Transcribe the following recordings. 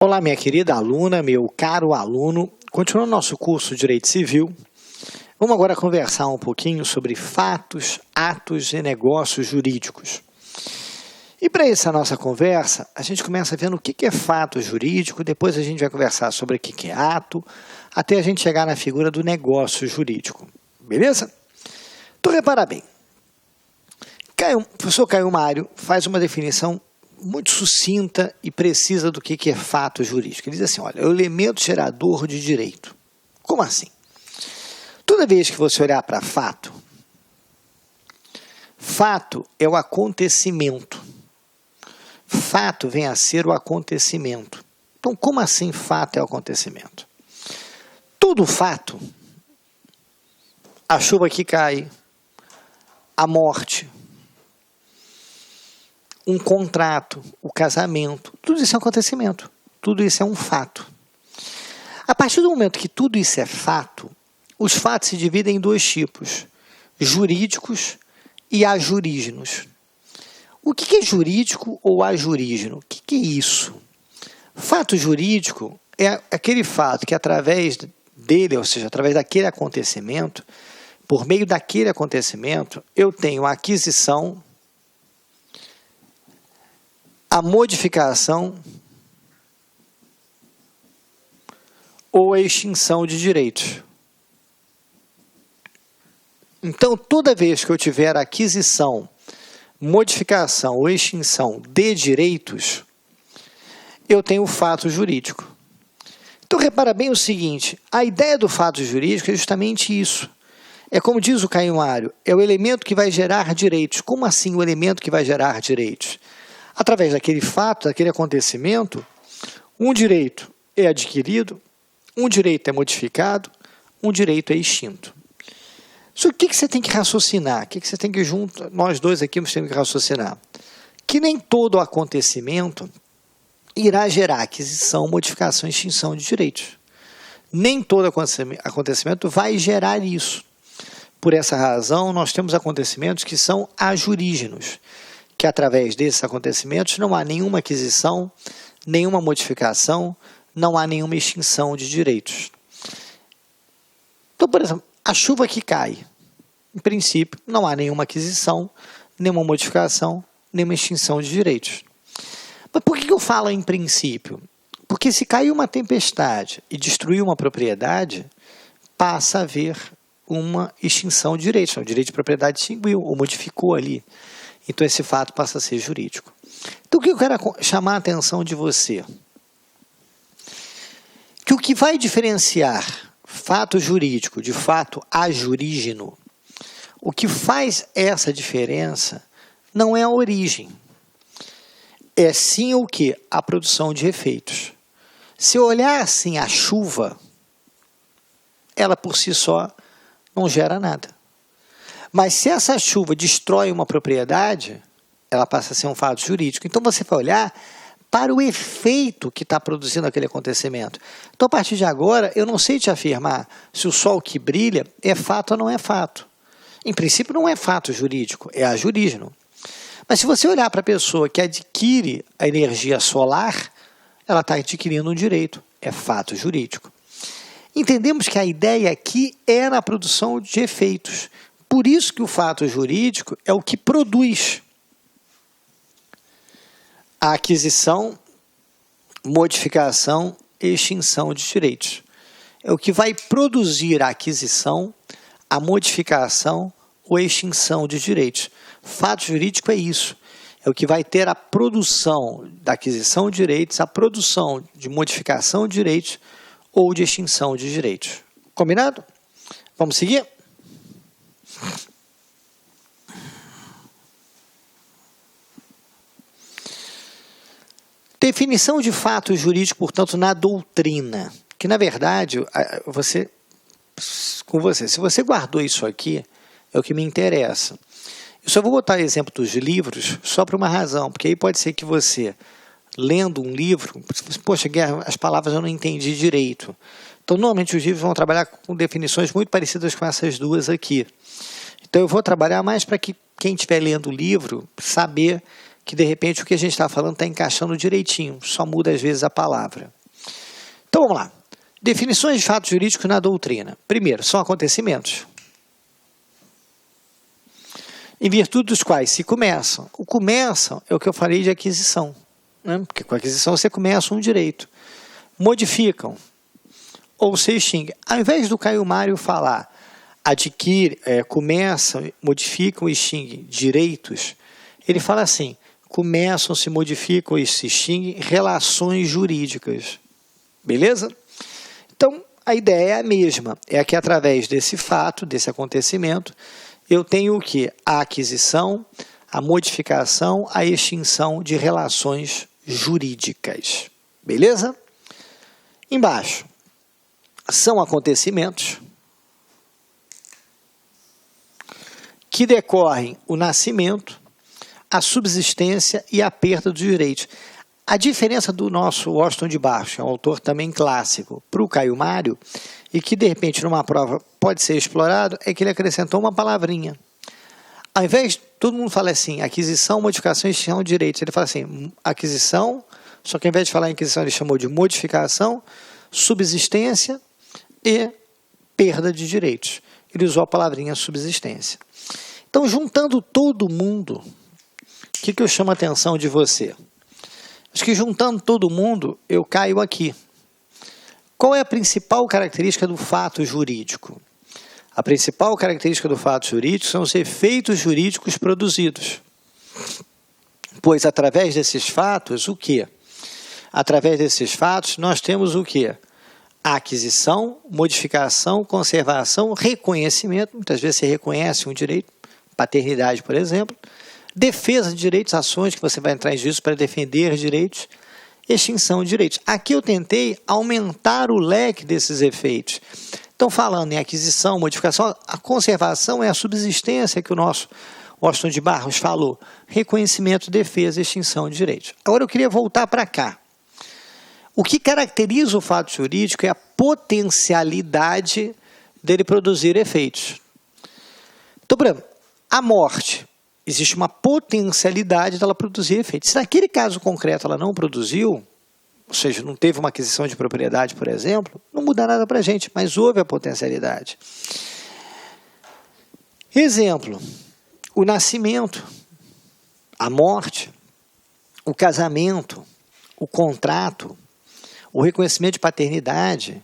Olá, minha querida aluna, meu caro aluno. Continuando nosso curso de Direito Civil, vamos agora conversar um pouquinho sobre fatos, atos e negócios jurídicos. E para essa nossa conversa, a gente começa vendo o que é fato jurídico, depois a gente vai conversar sobre o que é ato, até a gente chegar na figura do negócio jurídico. Beleza? Então, repara bem. O professor Caio Mário faz uma definição muito sucinta e precisa do que é fato jurídico. Ele diz assim, olha, é o elemento gerador de direito. Como assim? Toda vez que você olhar para fato, fato é o acontecimento. Fato vem a ser o acontecimento. Então, como assim fato é o acontecimento? Todo fato, a chuva que cai, a morte, um contrato, o casamento, tudo isso é um acontecimento, tudo isso é um fato. A partir do momento que tudo isso é fato, os fatos se dividem em dois tipos, jurídicos e ajurígenos. O que é jurídico ou ajurígeno? O que é isso? Fato jurídico é aquele fato que através dele, ou seja, através daquele acontecimento, por meio daquele acontecimento, eu tenho a aquisição, a modificação ou a extinção de direitos. Então, toda vez que eu tiver aquisição, modificação ou extinção de direitos, eu tenho o fato jurídico. Então, repara bem o seguinte, a ideia do fato jurídico é justamente isso. É como diz o Caio Mário, é o elemento que vai gerar direitos. Como assim o elemento que vai gerar direitos? Através daquele fato, daquele acontecimento, um direito é adquirido, um direito é modificado, um direito é extinto. Isso o que você tem que raciocinar? O que você tem que nós dois aqui temos que raciocinar? Que nem todo acontecimento irá gerar aquisição, modificação e extinção de direitos. Nem todo acontecimento vai gerar isso. Por essa razão, nós temos acontecimentos que são ajurígenos, que através desses acontecimentos não há nenhuma aquisição, nenhuma modificação, não há nenhuma extinção de direitos. Então, por exemplo, a chuva que cai, em princípio, não há nenhuma aquisição, nenhuma modificação, nenhuma extinção de direitos. Mas por que eu falo em princípio? Porque se caiu uma tempestade e destruiu uma propriedade, passa a haver uma extinção de direitos. O direito de propriedade extinguiu ou modificou ali. Então, esse fato passa a ser jurídico. Então, o que eu quero chamar a atenção de você? Que o que vai diferenciar fato jurídico de fato ajurígeno, o que faz essa diferença não é a origem. É sim o que? A produção de efeitos. Se eu olhar assim a chuva, ela por si só não gera nada. Mas se essa chuva destrói uma propriedade, ela passa a ser um fato jurídico. Então, você vai olhar para o efeito que está produzindo aquele acontecimento. Então, a partir de agora, eu não sei te afirmar se o sol que brilha é fato ou não é fato. Em princípio, não é fato jurídico, é ajurígeno. Mas se você olhar para a pessoa que adquire a energia solar, ela está adquirindo um direito, é fato jurídico. Entendemos que a ideia aqui é na produção de efeitos. Por isso que o fato jurídico é o que produz a aquisição, modificação e extinção de direitos. É o que vai produzir a aquisição, a modificação ou a extinção de direitos. Fato jurídico é isso. É o que vai ter a produção da aquisição de direitos, a produção de modificação de direitos ou de extinção de direitos. Combinado? Vamos seguir? Definição de fato jurídico, portanto, na doutrina. Que, na verdade, se você guardou isso aqui, é o que me interessa. Eu só vou botar exemplo dos livros só por uma razão, porque aí pode ser que você, lendo um livro, poxa, as palavras eu não entendi direito. Então, normalmente os livros vão trabalhar com definições muito parecidas com essas duas aqui. Então, eu vou trabalhar mais para que quem estiver lendo o livro saber que de repente o que a gente está falando está encaixando direitinho, só muda às vezes a palavra. Então vamos lá. Definições de fatos jurídicos na doutrina. Primeiro, são acontecimentos em virtude dos quais se começam. O começam é o que eu falei de aquisição, né? Porque com a aquisição você começa um direito. Modificam ou se extinguem. Ao invés do Caio Mário falar adquire, começam, modificam e extinguem direitos, ele fala assim, começam, se modificam e se extinguem relações jurídicas. Beleza? Então, a ideia é a mesma, é que através desse fato, desse acontecimento, eu tenho o quê? A aquisição, a modificação, a extinção de relações jurídicas. Beleza? Embaixo, são acontecimentos que decorrem o nascimento, a subsistência e a perda dos direitos. A diferença do nosso Washington de Barros, que é um autor também clássico, para o Caio Mário, e que de repente numa prova pode ser explorado, é que ele acrescentou uma palavrinha. Ao invés de todo mundo fala assim, aquisição, modificação e extinção de direitos, ele fala assim, aquisição, só que ao invés de falar em aquisição ele chamou de modificação, subsistência e perda de direitos. Ele usou a palavrinha subsistência. Então, juntando todo mundo, o que eu chamo a atenção de você? Acho que juntando todo mundo, eu caio aqui. Qual é a principal característica do fato jurídico? A principal característica do fato jurídico são os efeitos jurídicos produzidos. Pois, através desses fatos, o quê? Através desses fatos, nós temos o quê? A aquisição, modificação, conservação, reconhecimento. Muitas vezes você reconhece um direito, paternidade, por exemplo. Defesa de direitos, ações que você vai entrar em juízo para defender direitos, extinção de direitos. Aqui eu tentei aumentar o leque desses efeitos. Então, falando em aquisição, modificação, a conservação é a subsistência que o nosso Washington de Barros falou. Reconhecimento, defesa, extinção de direitos. Agora eu queria voltar para cá. O que caracteriza o fato jurídico é a potencialidade dele produzir efeitos. Então, por exemplo, a morte. Existe uma potencialidade dela produzir efeitos. Se naquele caso concreto ela não produziu, ou seja, não teve uma aquisição de propriedade, por exemplo, não muda nada para a gente, mas houve a potencialidade. Exemplo, o nascimento, a morte, o casamento, o contrato, o reconhecimento de paternidade,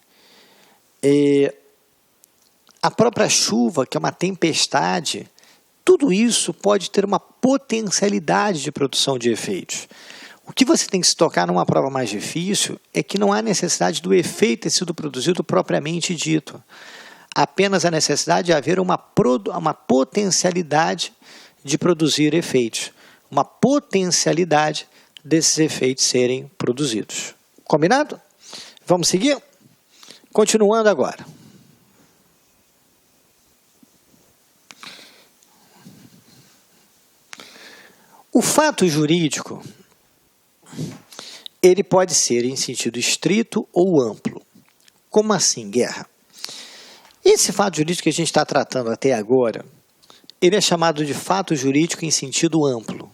a própria chuva, que é uma tempestade, tudo isso pode ter uma potencialidade de produção de efeitos. O que você tem que se tocar numa prova mais difícil é que não há necessidade do efeito ter sido produzido propriamente dito. Apenas a necessidade de haver uma potencialidade de produzir efeitos. Uma potencialidade desses efeitos serem produzidos. Combinado? Vamos seguir? Continuando agora. O fato jurídico, ele pode ser em sentido estrito ou amplo. Como assim, Guerra? Esse fato jurídico que a gente está tratando até agora, ele é chamado de fato jurídico em sentido amplo.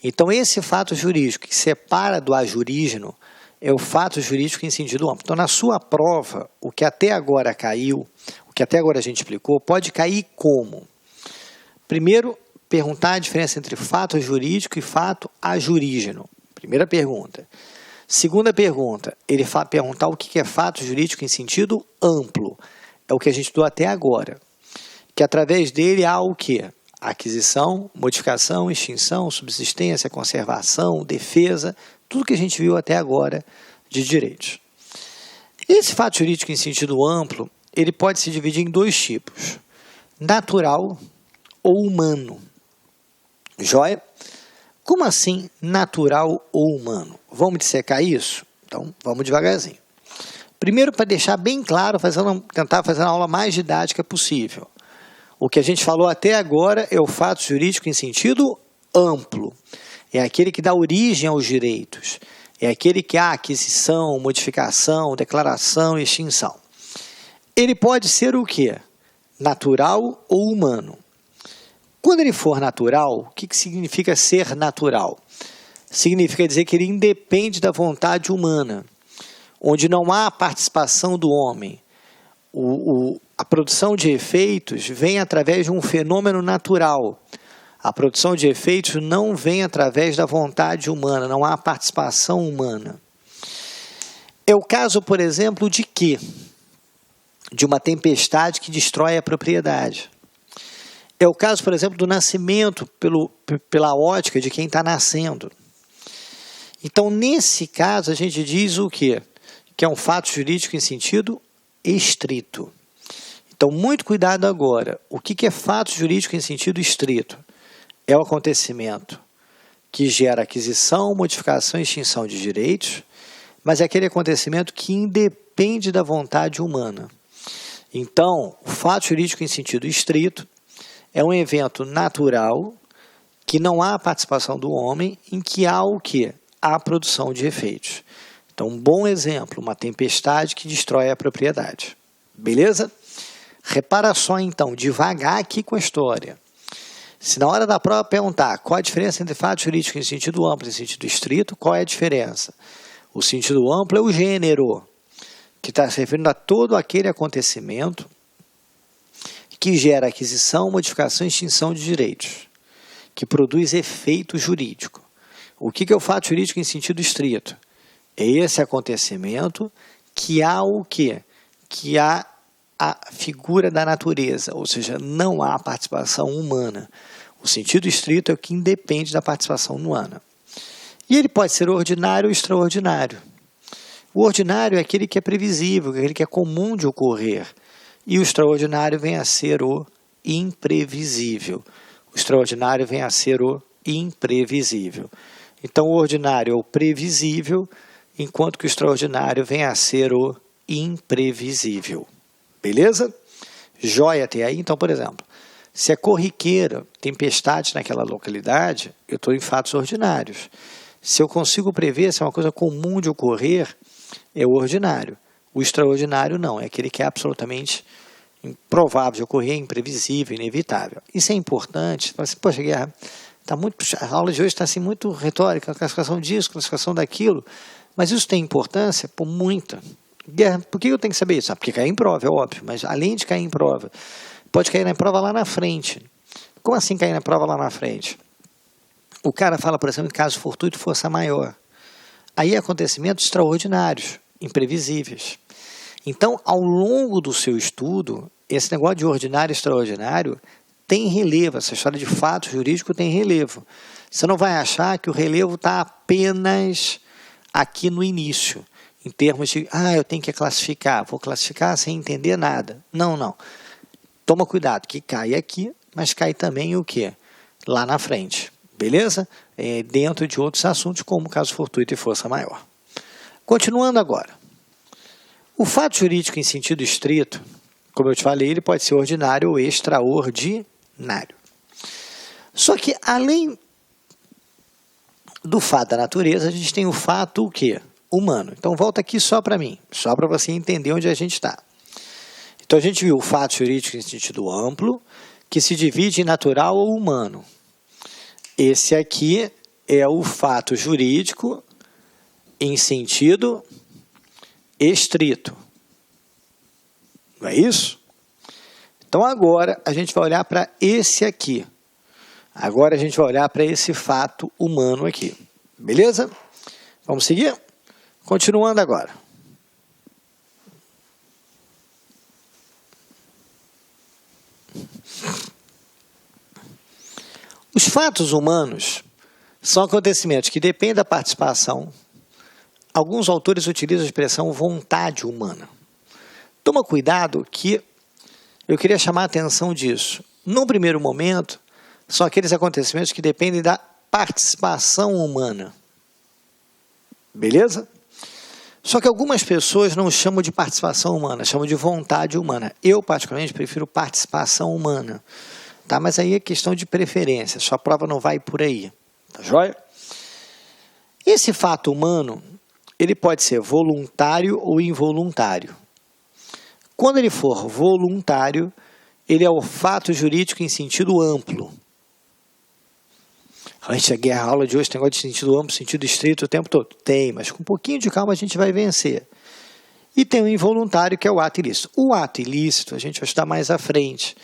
Então, esse fato jurídico que separa do ajurígeno é o fato jurídico em sentido amplo. Então, na sua prova, o que até agora caiu, o que até agora a gente explicou, pode cair como? Primeiro, perguntar a diferença entre fato jurídico e fato ajurígeno. Primeira pergunta. Segunda pergunta, ele perguntar o que é fato jurídico em sentido amplo. É o que a gente estudou até agora. Que através dele há o quê? Aquisição, modificação, extinção, subsistência, conservação, defesa, tudo que a gente viu até agora de direitos. Esse fato jurídico em sentido amplo, ele pode se dividir em dois tipos. Natural ou humano. Joia? Como assim natural ou humano? Vamos dissecar isso? Então, vamos devagarzinho. Primeiro, para deixar bem claro, tentar fazer a aula mais didática possível. O que a gente falou até agora é o fato jurídico em sentido amplo. É aquele que dá origem aos direitos. É aquele que há aquisição, modificação, declaração e extinção. Ele pode ser o quê? Natural ou humano. Quando ele for natural, o que significa ser natural? Significa dizer que ele independe da vontade humana, onde não há participação do homem. A produção de efeitos vem através de um fenômeno natural. A produção de efeitos não vem através da vontade humana, não há participação humana. É o caso, por exemplo, de quê? De uma tempestade que destrói a propriedade. É o caso, por exemplo, do nascimento pela ótica de quem está nascendo. Então, nesse caso, a gente diz o quê? Que é um fato jurídico em sentido estrito. Então, muito cuidado agora. O que é fato jurídico em sentido estrito? É o acontecimento que gera aquisição, modificação e extinção de direitos, mas é aquele acontecimento que independe da vontade humana. Então, o fato jurídico em sentido estrito é um evento natural que não há participação do homem, em que há o quê? A produção de efeitos. Então, um bom exemplo, uma tempestade que destrói a propriedade. Beleza? Repara só, então, devagar aqui com a história. Se na hora da prova perguntar qual a diferença entre fato jurídico em sentido amplo e sentido estrito, qual é a diferença? O sentido amplo é o gênero, que está se referindo a todo aquele acontecimento que gera aquisição, modificação e extinção de direitos, que produz efeito jurídico. O que é o fato jurídico em sentido estrito? É esse acontecimento que há o quê? Que há a figura da natureza, ou seja, não há participação humana. O sentido estrito é o que independe da participação humana. E ele pode ser ordinário ou extraordinário. O ordinário é aquele que é previsível, aquele que é comum de ocorrer. E o extraordinário vem a ser o imprevisível. O extraordinário vem a ser o imprevisível. Então, o ordinário é o previsível, enquanto que o extraordinário vem a ser o imprevisível. Beleza? Joia até aí. Então, por exemplo, se é corriqueira, tempestade naquela localidade, eu estou em fatos ordinários. Se eu consigo prever se é uma coisa comum de ocorrer, é o ordinário. O extraordinário não, é aquele que é absolutamente improvável de ocorrer, imprevisível, inevitável. Isso é importante. Você fala assim, poxa, Guerra, a aula de hoje está assim, muito retórica, classificação disso, classificação daquilo, mas isso tem importância? Por muita. Guerra, por que eu tenho que saber isso? Porque cai em prova, é óbvio, mas além de cair em prova, pode cair na prova lá na frente. Como assim cair na prova lá na frente? O cara fala, por exemplo, em caso fortuito, força maior. Aí acontecimentos extraordinários, imprevisíveis. Então, ao longo do seu estudo, esse negócio de ordinário e extraordinário tem relevo, essa história de fato jurídico tem relevo. Você não vai achar que o relevo está apenas aqui no início, em termos de, eu tenho que classificar, vou classificar sem entender nada. Não, não. Toma cuidado, que cai aqui, mas cai também o quê? Lá na frente, beleza? Dentro de outros assuntos, como caso fortuito e força maior. Continuando agora. O fato jurídico em sentido estrito, como eu te falei, ele pode ser ordinário ou extraordinário. Só que, além do fato da natureza, a gente tem o fato o quê? Humano. Então, volta aqui só para mim, só para você entender onde a gente está. Então, a gente viu o fato jurídico em sentido amplo, que se divide em natural ou humano. Esse aqui é o fato jurídico em sentido estrito. Não é isso? Então, agora, a gente vai olhar para esse aqui. Agora, a gente vai olhar para esse fato humano aqui. Beleza? Vamos seguir? Continuando agora. Os fatos humanos são acontecimentos que dependem da participação. Alguns autores utilizam a expressão vontade humana. Toma cuidado que eu queria chamar a atenção disso. Num primeiro momento, são aqueles acontecimentos que dependem da participação humana. Beleza? Só que algumas pessoas não chamam de participação humana, chamam de vontade humana. Eu, particularmente, prefiro participação humana. Tá? Mas aí é questão de preferência, sua prova não vai por aí. Tá joia? Esse fato humano, ele pode ser voluntário ou involuntário. Quando ele for voluntário, ele é o fato jurídico em sentido amplo. A aula de hoje tem negócio de sentido amplo, sentido estrito o tempo todo. Tem, mas com um pouquinho de calma a gente vai vencer. E tem o involuntário, que é o ato ilícito. O ato ilícito a gente vai estudar mais à frente.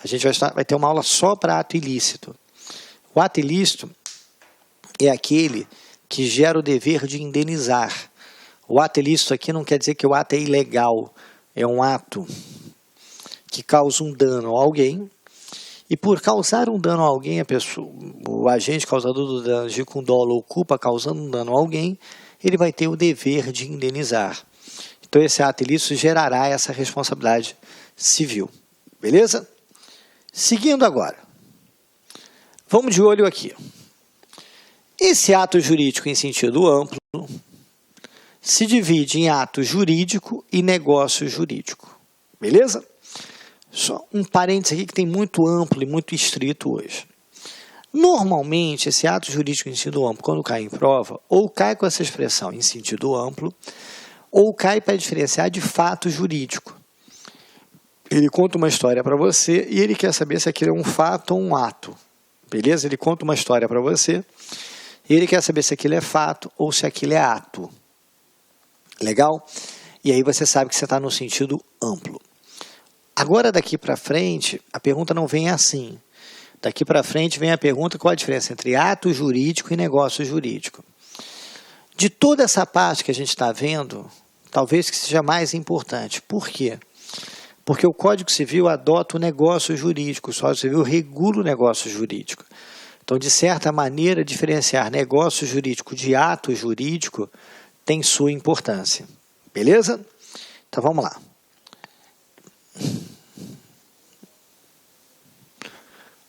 A gente vai ter uma aula só para ato ilícito. O ato ilícito é aquele que gera o dever de indenizar. O ato ilícito aqui não quer dizer que o ato é ilegal. É um ato que causa um dano a alguém. E por causar um dano a alguém, o agente causador do dano agir com dolo ou culpa causando um dano a alguém, ele vai ter o dever de indenizar. Então esse ato ilícito gerará essa responsabilidade civil. Beleza? Seguindo agora. Vamos de olho aqui. Esse ato jurídico em sentido amplo se divide em ato jurídico e negócio jurídico. Beleza? Só um parênteses aqui que tem muito amplo e muito estrito hoje. Normalmente, esse ato jurídico em sentido amplo, quando cai em prova, ou cai com essa expressão em sentido amplo, ou cai para diferenciar de fato jurídico. Ele conta uma história para você e ele quer saber se aquilo é um fato ou um ato. Beleza? Ele conta uma história para você e ele quer saber se aquilo é fato ou se aquilo é ato. Legal? E aí você sabe que você está no sentido amplo. Agora, daqui para frente, a pergunta não vem assim. Daqui para frente vem a pergunta: qual a diferença entre ato jurídico e negócio jurídico? De toda essa parte que a gente está vendo, talvez que seja mais importante. Por quê? Porque o Código Civil adota o negócio jurídico, o Código Civil regula o negócio jurídico. Então, de certa maneira, diferenciar negócio jurídico de ato jurídico tem sua importância. Beleza? Então, vamos lá.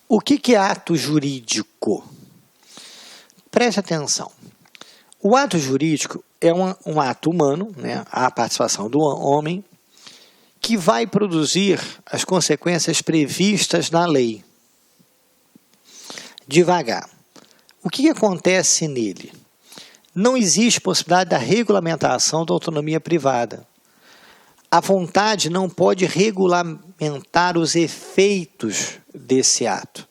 O que é ato jurídico? Preste atenção. O ato jurídico é um ato humano, né, a participação do homem, que vai produzir as consequências previstas na lei. Devagar. O que acontece nele? Não existe possibilidade da regulamentação da autonomia privada. A vontade não pode regulamentar os efeitos desse ato.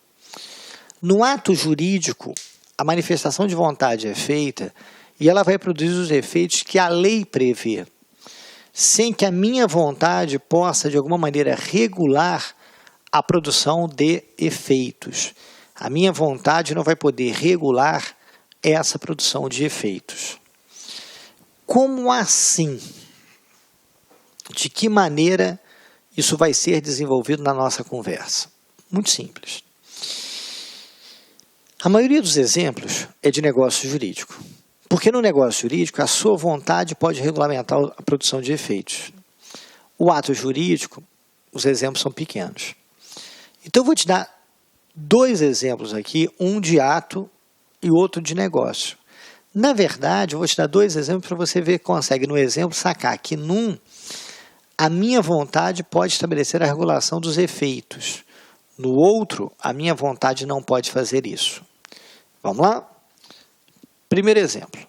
No ato jurídico, a manifestação de vontade é feita e ela vai produzir os efeitos que a lei prevê, sem que a minha vontade possa, de alguma maneira, regular a produção de efeitos. A minha vontade não vai poder regular essa produção de efeitos. Como assim? De que maneira isso vai ser desenvolvido na nossa conversa? Muito simples. A maioria dos exemplos é de negócio jurídico. Porque no negócio jurídico, a sua vontade pode regulamentar a produção de efeitos. O ato jurídico, os exemplos são pequenos. Então, eu vou te dar dois exemplos aqui, um de ato e outro de negócio. Na verdade, eu vou te dar dois exemplos para você ver que consegue, no exemplo, sacar que num, a minha vontade pode estabelecer a regulação dos efeitos. No outro, a minha vontade não pode fazer isso. Vamos lá? Primeiro exemplo.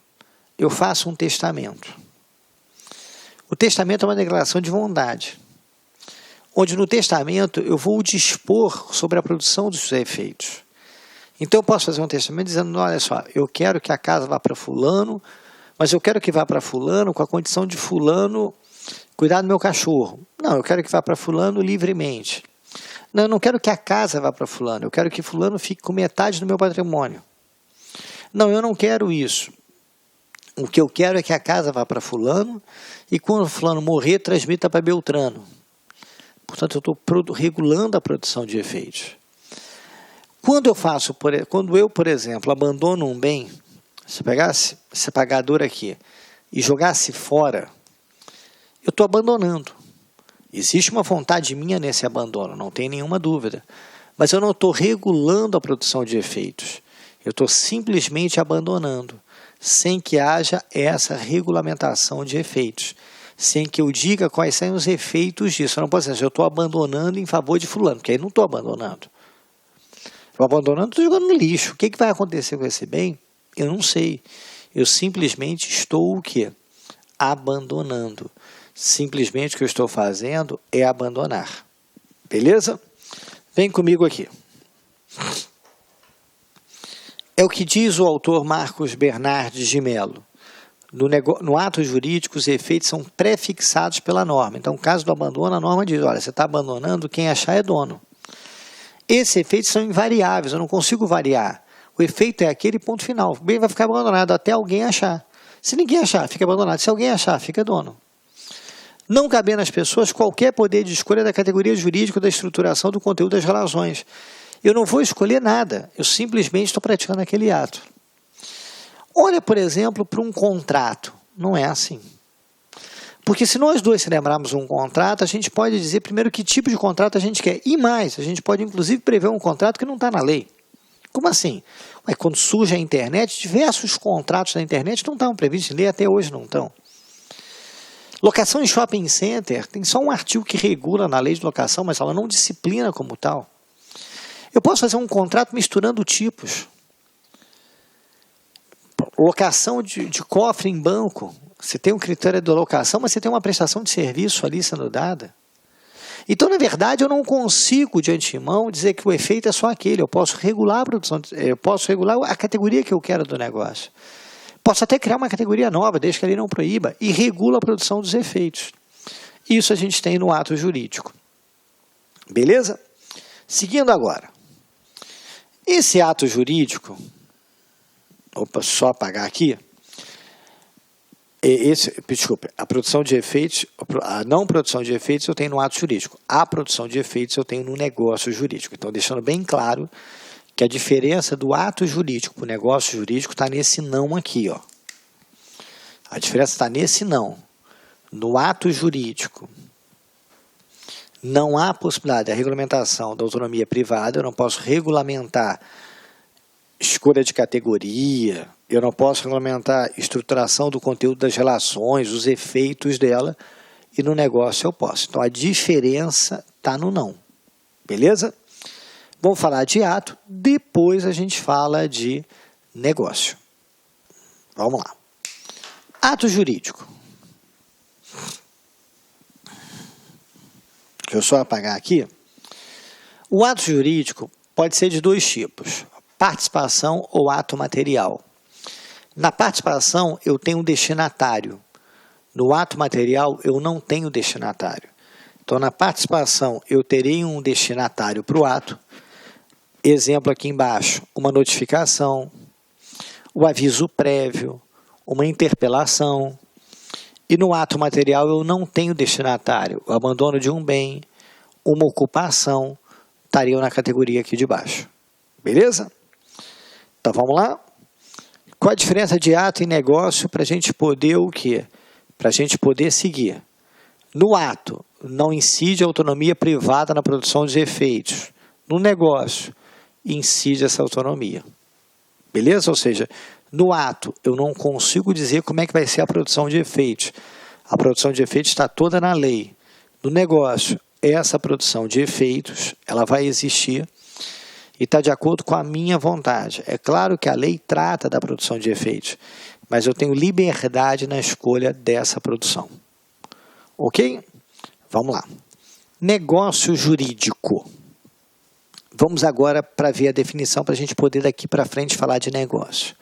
Eu faço um testamento. O testamento é uma declaração de vontade, onde no testamento eu vou dispor sobre a produção dos efeitos. Então eu posso fazer um testamento dizendo: olha só, eu quero que a casa vá para fulano, mas eu quero que vá para fulano com a condição de fulano cuidar do meu cachorro. Não, eu quero que vá para fulano livremente. Não, eu não quero que a casa vá para fulano, eu quero que fulano fique com metade do meu patrimônio. Não, eu não quero isso. O que eu quero é que a casa vá para fulano e quando fulano morrer, transmita para Beltrano. Portanto, eu estou regulando a produção de efeitos. Quando eu, por exemplo, abandono um bem, se pegasse esse pagador aqui e jogasse fora, eu estou abandonando. Existe uma vontade minha nesse abandono, não tem nenhuma dúvida. Mas eu não estou regulando a produção de efeitos. Eu estou simplesmente abandonando, sem que haja essa regulamentação de efeitos. Sem que eu diga quais são os efeitos disso. Eu não posso dizer, eu estou abandonando em favor de fulano, porque aí não estou abandonando. Estou abandonando, estou jogando no lixo. O que vai acontecer com esse bem? Eu não sei. Eu simplesmente estou o quê? Abandonando. Simplesmente o que eu estou fazendo é abandonar. Beleza? Vem comigo aqui. É o que diz o autor Marcos Bernardes de Mello. No ato jurídico, os efeitos são prefixados pela norma. Então, no caso do abandono, a norma diz, olha, você está abandonando, quem achar é dono. Esses efeitos são invariáveis, eu não consigo variar. O efeito é aquele, ponto final. O bem vai ficar abandonado até alguém achar. Se ninguém achar, fica abandonado. Se alguém achar, fica dono. Não cabendo às pessoas qualquer poder de escolha da categoria jurídica da estruturação do conteúdo das relações. Eu não vou escolher nada, eu simplesmente estou praticando aquele ato. Olha, por exemplo, para um contrato. Não é assim. Porque se nós dois celebrarmos um contrato, a gente pode dizer primeiro que tipo de contrato a gente quer. E mais, a gente pode inclusive prever um contrato que não está na lei. Como assim? Ué, quando surge a internet, diversos contratos da internet não estavam previstos em lei, até hoje não estão. Locação em shopping center, tem só um artigo que regula na lei de locação, mas ela não disciplina como tal. Eu posso fazer um contrato misturando tipos. Locação de cofre em banco. Você tem um critério de locação, mas você tem uma prestação de serviço ali sendo dada. Então, na verdade, eu não consigo, de antemão, dizer que o efeito é só aquele. Eu posso regular a produção, eu posso regular a categoria que eu quero do negócio. Posso até criar uma categoria nova, desde que a lei não proíba, e regula a produção dos efeitos. Isso a gente tem no ato jurídico. Beleza? Seguindo agora. Esse ato jurídico, só apagar aqui, desculpe, a produção de efeitos, a não produção de efeitos eu tenho no ato jurídico, a produção de efeitos eu tenho no negócio jurídico. Então, deixando bem claro que a diferença do ato jurídico para o negócio jurídico está nesse não aqui, ó. A diferença está nesse não. No ato jurídico, não há possibilidade da regulamentação da autonomia privada, eu não posso regulamentar escolha de categoria, eu não posso regulamentar estruturação do conteúdo das relações, os efeitos dela, e no negócio eu posso. Então, a diferença está no não. Beleza? Vamos falar de ato, depois a gente fala de negócio. Vamos lá. Ato jurídico. Deixa eu só apagar aqui. O ato jurídico pode ser de dois tipos. Participação ou ato material. Na participação, eu tenho um destinatário. No ato material, eu não tenho destinatário. Então, na participação, eu terei um destinatário para o ato. Exemplo aqui embaixo, uma notificação, o aviso prévio, uma interpelação. E no ato material, eu não tenho destinatário. O abandono de um bem, uma ocupação, estariam na categoria aqui de baixo. Beleza? Então, vamos lá. Qual a diferença de ato e negócio para a gente poder o quê? Para a gente poder seguir. No ato, não incide a autonomia privada na produção dos efeitos. No negócio, incide essa autonomia. Beleza? Ou seja, no ato, eu não consigo dizer como é que vai ser a produção de efeitos. A produção de efeitos está toda na lei. No negócio, essa produção de efeitos, ela vai existir e está de acordo com a minha vontade. É claro que a lei trata da produção de efeitos, mas eu tenho liberdade na escolha dessa produção. Ok? Vamos lá. Negócio jurídico. Vamos agora para ver a definição, para a gente poder daqui para frente falar de negócio.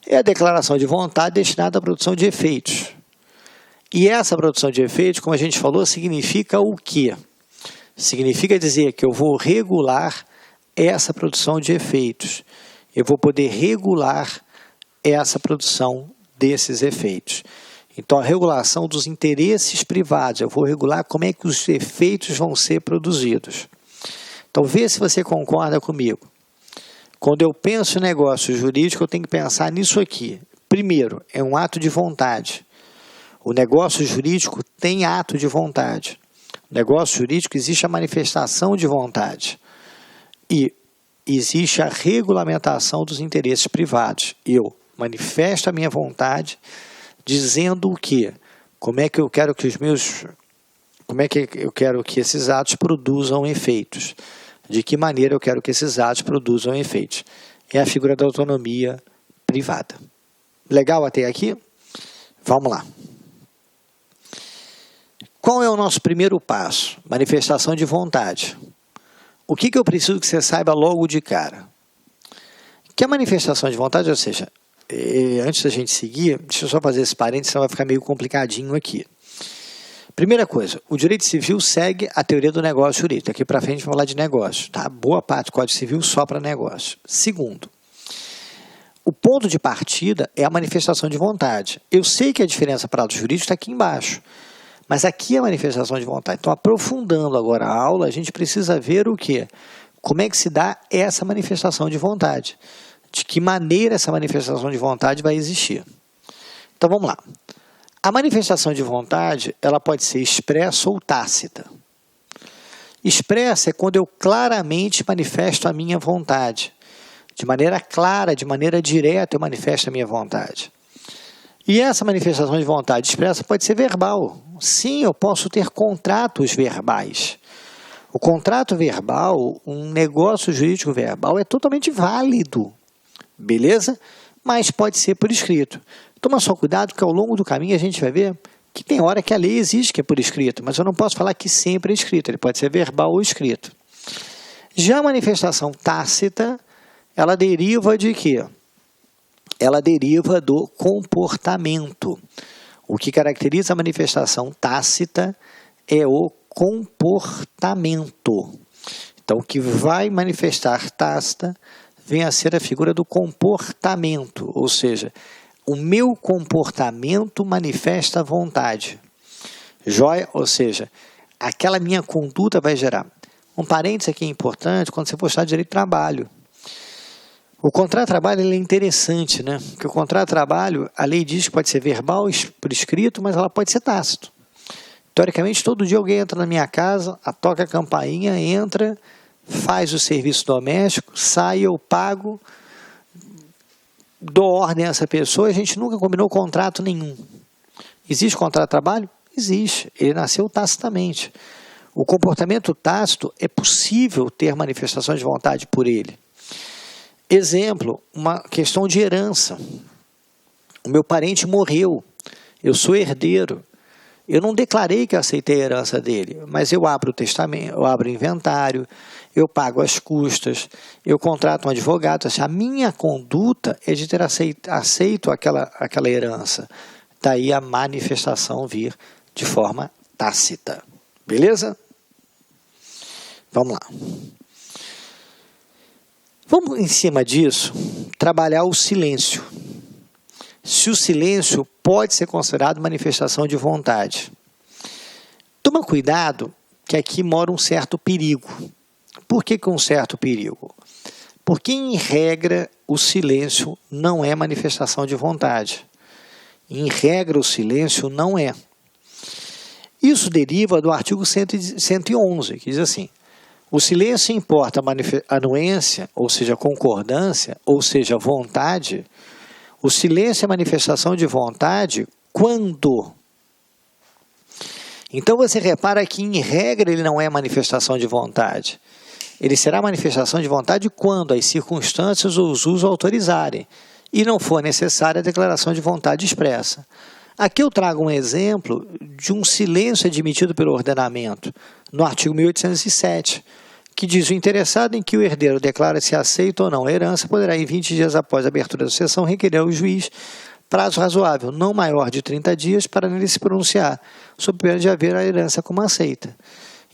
É a declaração de vontade destinada à produção de efeitos. E essa produção de efeitos, como a gente falou, significa o quê? Significa dizer que eu vou regular essa produção de efeitos. Eu vou poder regular essa produção desses efeitos. Então, a regulação dos interesses privados. Eu vou regular como é que os efeitos vão ser produzidos. Então, vê se você concorda comigo. Quando eu penso em negócio jurídico, eu tenho que pensar nisso aqui. Primeiro, é um ato de vontade. O negócio jurídico tem ato de vontade. No negócio jurídico existe a manifestação de vontade. E existe a regulamentação dos interesses privados. Eu manifesto a minha vontade dizendo o quê? Como é que eu quero que esses atos produzam efeitos? De que maneira eu quero que esses atos produzam efeitos? É a figura da autonomia privada. Legal até aqui? Vamos lá. Qual é o nosso primeiro passo? Manifestação de vontade. O que eu preciso que você saiba logo de cara? Que a manifestação de vontade, ou seja, antes da gente seguir, deixa eu só fazer esse parênteses, senão vai ficar meio complicadinho aqui. Primeira coisa, o direito civil segue a teoria do negócio jurídico. Daqui para frente vamos falar de negócio, tá? Boa parte do Código Civil só para negócio. Segundo, o ponto de partida é a manifestação de vontade. Eu sei que a diferença para ato jurídico está aqui embaixo, mas aqui é a manifestação de vontade. Então, aprofundando agora a aula, a gente precisa ver o quê? Como é que se dá essa manifestação de vontade? De que maneira essa manifestação de vontade vai existir? Então, vamos lá. A manifestação de vontade, ela pode ser expressa ou tácita. Expressa é quando eu claramente manifesto a minha vontade. De maneira clara, de maneira direta, eu manifesto a minha vontade. E essa manifestação de vontade expressa pode ser verbal. Sim, eu posso ter contratos verbais. O contrato verbal, um negócio jurídico verbal, é totalmente válido. Beleza? Mas pode ser por escrito. Toma só cuidado que ao longo do caminho a gente vai ver que tem hora que a lei exige que é por escrito, mas eu não posso falar que sempre é escrito, ele pode ser verbal ou escrito. Já a manifestação tácita, ela deriva de quê? Ela deriva do comportamento. O que caracteriza a manifestação tácita é o comportamento. Então, o que vai manifestar tácita vem a ser a figura do comportamento, ou seja, o meu comportamento manifesta a vontade. Joia? Ou seja, aquela minha conduta vai gerar. Um parênteses aqui importante, quando você for estudar direito de trabalho. O contrato de trabalho ele é interessante, né? Porque o contrato de trabalho, a lei diz que pode ser verbal, por escrito, mas ela pode ser tácito. Teoricamente, todo dia alguém entra na minha casa, toca a campainha, entra, faz o serviço doméstico, sai, eu pago, dou ordem a essa pessoa, a gente nunca combinou contrato nenhum. Existe contrato de trabalho? Existe. Ele nasceu tacitamente. O comportamento tácito é possível ter manifestações de vontade por ele. Exemplo, uma questão de herança. O meu parente morreu, eu sou herdeiro. Eu não declarei que eu aceitei a herança dele, mas eu abro o testamento, eu abro o inventário, eu pago as custas, eu contrato um advogado. Assim, a minha conduta é de ter aceito aquela herança. Daí a manifestação vir de forma tácita. Beleza? Vamos lá. Vamos, em cima disso, trabalhar o silêncio. Se o silêncio pode ser considerado manifestação de vontade. Toma cuidado que aqui mora um certo perigo. Por que um certo perigo? Porque, em regra, o silêncio não é manifestação de vontade. Em regra, o silêncio não é. Isso deriva do artigo 111, que diz assim: o silêncio importa a anuência, ou seja, concordância, ou seja, vontade. O silêncio é manifestação de vontade quando? Então você repara que, em regra, ele não é manifestação de vontade. Ele será manifestação de vontade quando as circunstâncias ou os usos autorizarem e não for necessária a declaração de vontade expressa. Aqui eu trago um exemplo de um silêncio admitido pelo ordenamento, no artigo 1807, que diz: o interessado em que o herdeiro declara se aceita ou não a herança poderá, em 20 dias após a abertura da sucessão, requerer ao juiz prazo razoável, não maior de 30 dias, para nele se pronunciar, sob pena de haver a herança como aceita.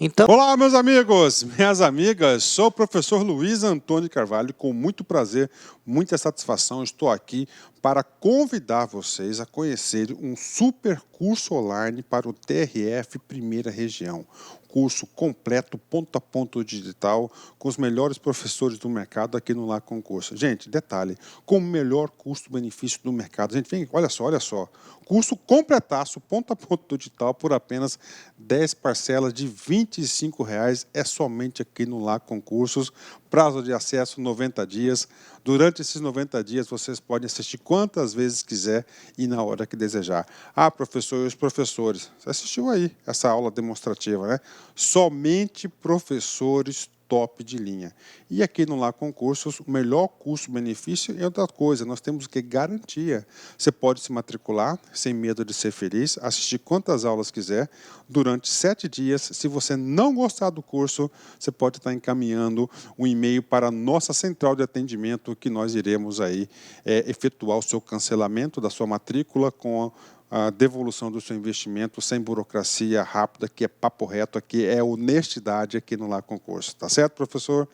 Então... Olá, meus amigos, minhas amigas, sou o professor Luiz Antônio Carvalho, com muito prazer, muita satisfação, estou aqui para convidar vocês a conhecer um super curso online para o TRF Primeira Região. Curso completo, ponto a ponto digital, com os melhores professores do mercado aqui no Lá Concurso. Gente, detalhe, com o melhor custo-benefício do mercado. Gente, vem, olha só. Curso completaço, ponto a ponto digital, por apenas 10 parcelas de R$ 25,00. É somente aqui no Lá Concursos. Prazo de acesso 90 dias. Durante esses 90 dias, vocês podem assistir quantas vezes quiser e na hora que desejar. Ah, professor, e os professores? Você assistiu aí essa aula demonstrativa, né? Somente professores top de linha. E aqui no Lá Concursos, o melhor custo-benefício é outra coisa, nós temos que garantia. Você pode se matricular sem medo de ser feliz, assistir quantas aulas quiser, durante 7 dias. Se você não gostar do curso, você pode estar encaminhando um e-mail para a nossa central de atendimento, que nós iremos aí efetuar o seu cancelamento da sua matrícula com a devolução do seu investimento sem burocracia, rápida, que é papo reto, aqui é honestidade aqui no Lá Concurso. Tá certo, professor?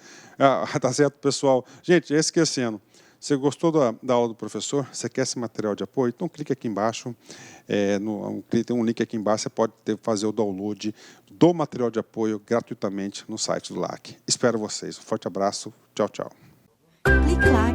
Tá certo, pessoal? Gente, esquecendo, você gostou da aula do professor? Você quer esse material de apoio? Então clique aqui embaixo, tem um link aqui embaixo, você pode fazer o download do material de apoio gratuitamente no site do LAC. Espero vocês. Um forte abraço. Tchau, tchau. Clique lá.